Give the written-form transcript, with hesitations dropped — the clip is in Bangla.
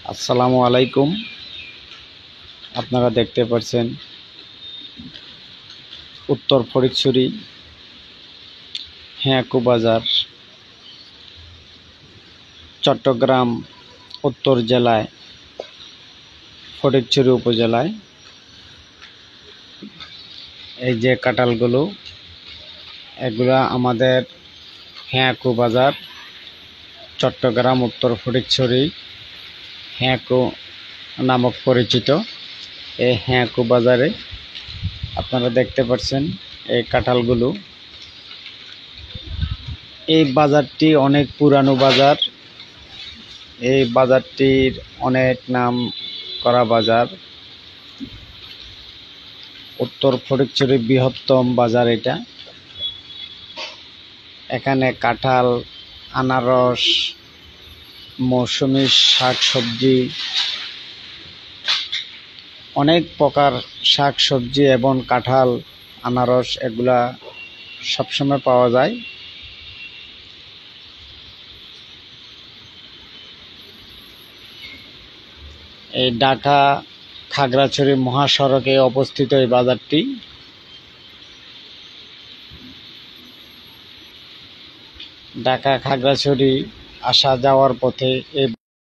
আসসালামু আলাইকুম। আপনারা দেখতে পাচ্ছেন উত্তর ফটিকছড়ি হেঁয়াকু বাজার, চট্টগ্রাম উত্তর জেলায় ফটিকছড়ি উপজেলায়। এই যে কাঁঠালগুলো, এগুলা আমাদের হেঁয়াকু বাজার, চট্টগ্রাম উত্তর ফটিকছড়ি হেঁয়াকু নামক পরিচিত। এই হেঁয়াকু বাজারে আপনারা দেখতে পাচ্ছেন এই কাঁঠালগুলো। এই বাজারটি অনেক পুরানো বাজার। এই বাজারটির অনেক নাম করা বাজার। উত্তর ফটিকছড়ির বৃহত্তম বাজার এটা। এখানে কাঁঠাল, আনারস, মৌসুমী শাকসবজি, অনেক প্রকার শাকসবজি এবং কাঁঠাল, আনারস এগুলা সবসময় পাওয়া যায়। এই ঢাকা খাগড়াছড়ি মহাসড়কে অবস্থিত এই বাজারটি। ঢাকা খাগড়াছড়ি আসা যাওয়ার পথে এই